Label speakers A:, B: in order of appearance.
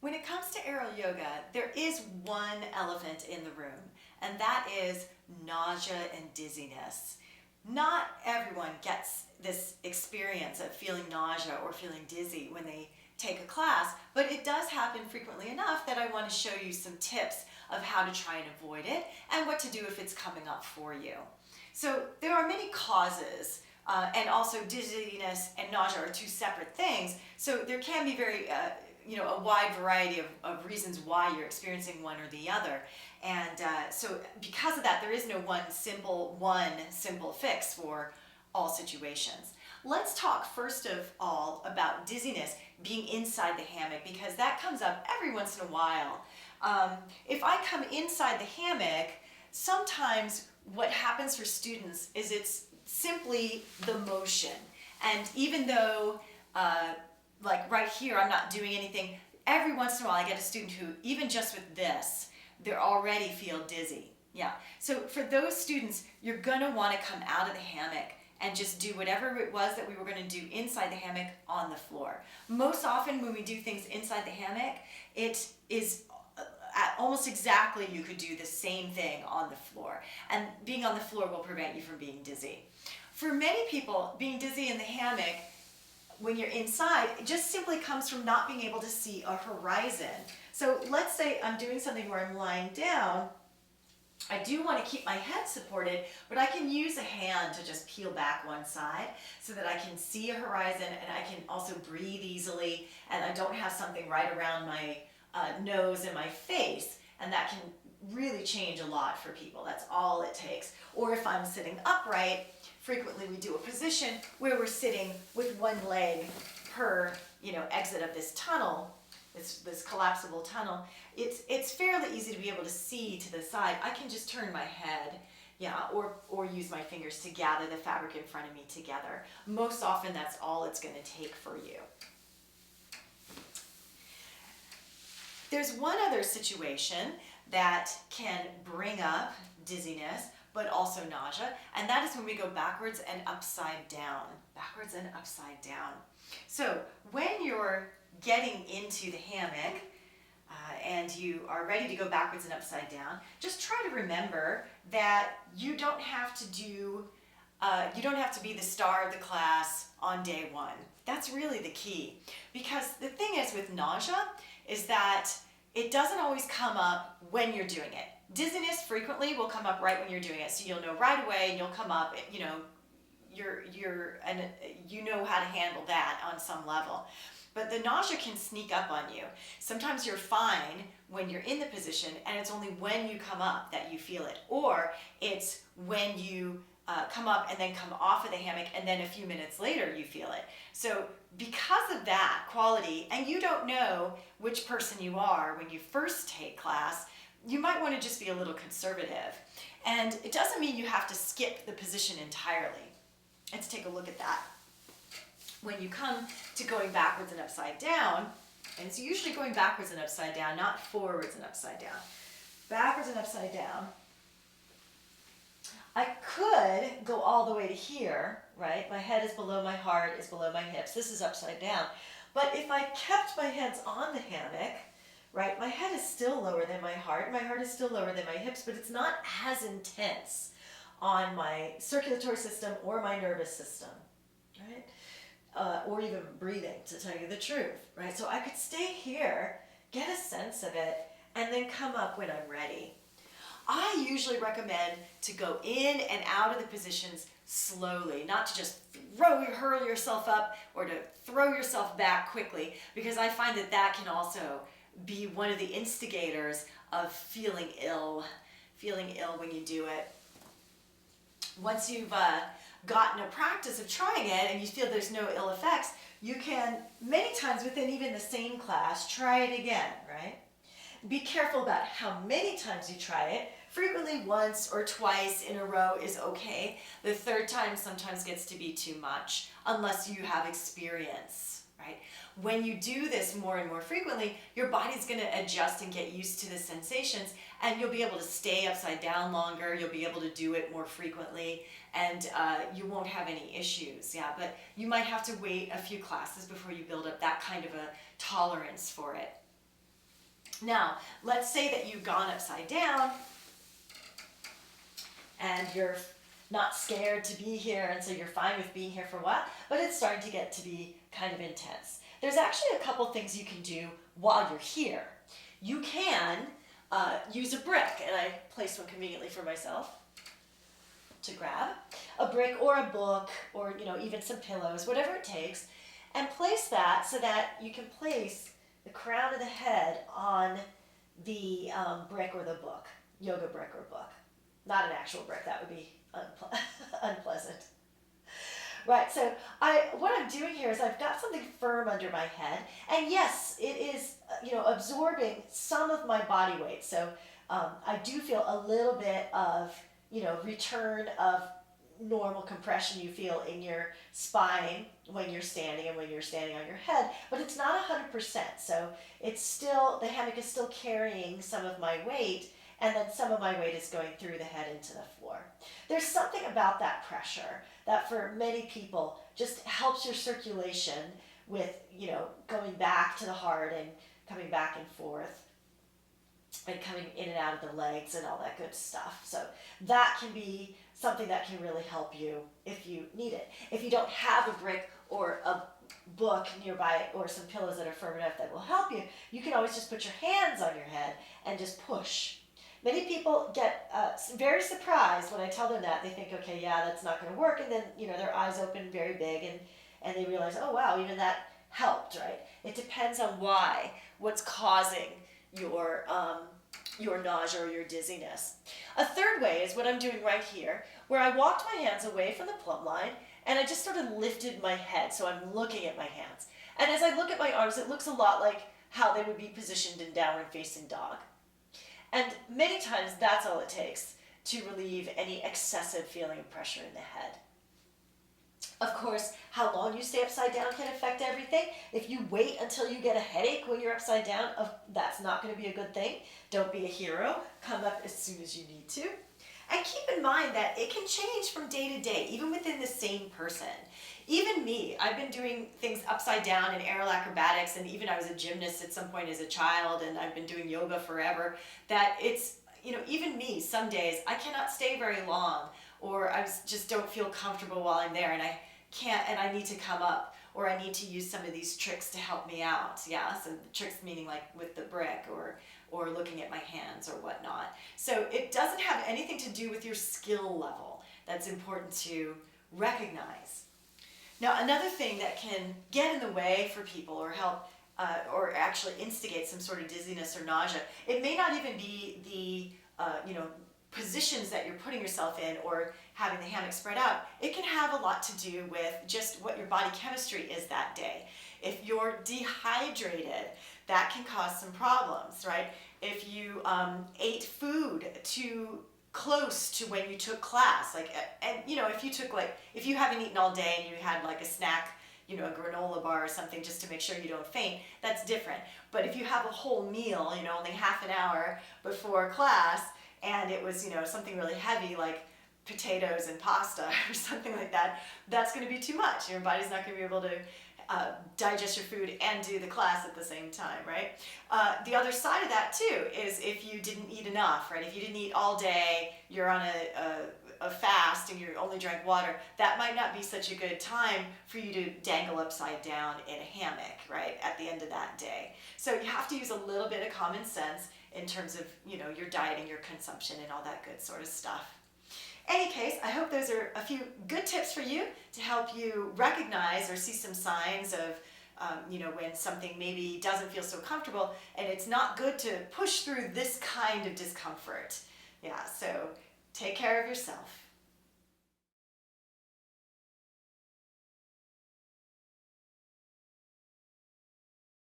A: When it comes to aerial yoga, there is one elephant in the room, and that is nausea and dizziness. Not everyone gets this experience of feeling nausea or feeling dizzy when they take a class, but it does happen frequently enough that I want to show you some tips of how to try and avoid it and what to do if it's coming up for you. So there are many causes, and also dizziness and nausea are two separate things, so there can be a wide variety of reasons why you're experiencing one or the other. And so because of that, there is no one simple fix for all situations. Let's talk first of all about dizziness being inside the hammock, because that comes up every once in a while. If I come inside the hammock, sometimes what happens for students is it's simply the motion. And even though like right here, I'm not doing anything, every once in a while I get a student who, even just with this, they already feel dizzy. Yeah. So for those students, you're going to want to come out of the hammock and just do whatever it was that we were going to do inside the hammock on the floor. Most often when we do things inside the hammock, it is almost exactly you could do the same thing on the floor. And being on the floor will prevent you from being dizzy. For many people, being dizzy in the hammock when you're inside, it just simply comes from not being able to see a horizon. So let's say I'm doing something where I'm lying down. I do want to keep my head supported, but I can use a hand to just peel back one side so that I can see a horizon and I can also breathe easily, and I don't have something right around my nose and my face, and that can really change a lot for people. That's all it takes. Or if I'm sitting upright, frequently we do a position where we're sitting with one leg per exit of this tunnel, this collapsible tunnel. It's fairly easy to be able to see to the side. I can just turn my head, or use my fingers to gather the fabric in front of me together. Most often that's all it's going to take for you. There's one other situation that can bring up dizziness, but also nausea, and that is when we go backwards and upside down. Backwards and upside down. So when you're getting into the hammock and you are ready to go backwards and upside down, just try to remember that you don't have to be the star of the class on day one. That's really the key, because the thing is with nausea is that it doesn't always come up when you're doing it. Dizziness frequently will come up right when you're doing it, so you'll know right away, and you'll come up, you know how to handle that on some level. But the nausea can sneak up on you. Sometimes you're fine when you're in the position, and it's only when you come up that you feel it. Or it's when you come up and then come off of the hammock, and then a few minutes later you feel it. So because of that quality, and you don't know which person you are when you first take class, you might want to just be a little conservative. And it doesn't mean you have to skip the position entirely. Let's take a look at that. When you come to going backwards and upside down, and it's usually going backwards and upside down, not forwards and upside down. Backwards and upside down. I could go all the way to here, right? My head is below my heart, is below my hips. This is upside down. But if I kept my hands on the hammock, right, my head is still lower than my heart is still lower than my hips, but it's not as intense on my circulatory system or my nervous system, right? Or even breathing, to tell you the truth, right? So I could stay here, get a sense of it, and then come up when I'm ready. I usually recommend to go in and out of the positions slowly, not to just hurl yourself up or to throw yourself back quickly, because I find that can also be one of the instigators of feeling ill when you do it. Once you've gotten a practice of trying it and you feel there's no ill effects, you can, many times within even the same class, try it again, right? Be careful about how many times you try it. Frequently once or twice in a row is okay. The third time sometimes gets to be too much, unless you have experience, right? When you do this more and more frequently, your body's going to adjust and get used to the sensations, and you'll be able to stay upside down longer, you'll be able to do it more frequently, and you won't have any issues. Yeah, but you might have to wait a few classes before you build up that kind of a tolerance for it. Now, let's say that you've gone upside down and you're not scared to be here, and so you're fine with being here for a while, but it's starting to get to be kind of intense. There's actually a couple things you can do while you're here. You can use a brick, and I placed one conveniently for myself to grab. A brick or a book or even some pillows, whatever it takes, and place that so that you can place the crown of the head on the brick or the book, yoga brick or book. Not an actual brick, that would be unpleasant. Right, so what I'm doing here is I've got something firm under my head, and yes, it is absorbing some of my body weight. So I do feel a little bit of return of normal compression you feel in your spine when you're standing and when you're standing on your head, but it's not 100%. So it's still, the hammock is still carrying some of my weight, and then some of my weight is going through the head into the floor. There's something about that pressure that for many people just helps your circulation with, going back to the heart and coming back and forth and coming in and out of the legs and all that good stuff. So that can be something that can really help you if you need it. If you don't have a brick or a book nearby or some pillows that are firm enough that will help you, you can always just put your hands on your head and just push. Many people get very surprised when I tell them that. They think, okay, yeah, that's not going to work, and then their eyes open very big, and they realize, oh wow, even that helped, right? It depends on what's causing your nausea or your dizziness. A third way is what I'm doing right here, where I walked my hands away from the plumb line, and I just sort of lifted my head, so I'm looking at my hands. And as I look at my arms, it looks a lot like how they would be positioned in downward facing dog. And many times that's all it takes to relieve any excessive feeling of pressure in the head. Of course, how long you stay upside down can affect everything. If you wait until you get a headache when you're upside down, that's not going to be a good thing. Don't be a hero. Come up as soon as you need to. And keep in mind that it can change from day to day, even within the same person. Even me, I've been doing things upside down in aerial acrobatics, and even I was a gymnast at some point as a child, and I've been doing yoga forever, that it's, even me, some days, I cannot stay very long, or I just don't feel comfortable while I'm there, and I can't, and I need to come up, or I need to use some of these tricks to help me out. Yeah, so tricks meaning like with the brick, or looking at my hands or whatnot. So it doesn't have anything to do with your skill level. That's important to recognize. Now, another thing that can get in the way for people or help or actually instigate some sort of dizziness or nausea, it may not even be the positions that you're putting yourself in or having the hammock spread out. It can have a lot to do with just what your body chemistry is that day. If you're dehydrated, that can cause some problems, right? If you ate food too close to when you took class, if you haven't eaten all day and you had like a snack, a granola bar or something just to make sure you don't faint, that's different. But if you have a whole meal, only half an hour before class, and it was, something really heavy like potatoes and pasta or something like that, that's going to be too much. Your body's not going to be able to digest your food and do the class at the same time, right? The other side of that too is if you didn't eat enough, right? If you didn't eat all day, you're on a fast and you only drank water, that might not be such a good time for you to dangle upside down in a hammock, right, at the end of that day. So you have to use a little bit of common sense in terms of, your diet and your consumption and all that good sort of stuff. Any case, I hope those are a few good tips for you to help you recognize or see some signs of, when something maybe doesn't feel so comfortable, and it's not good to push through this kind of discomfort. Yeah, so take care of yourself.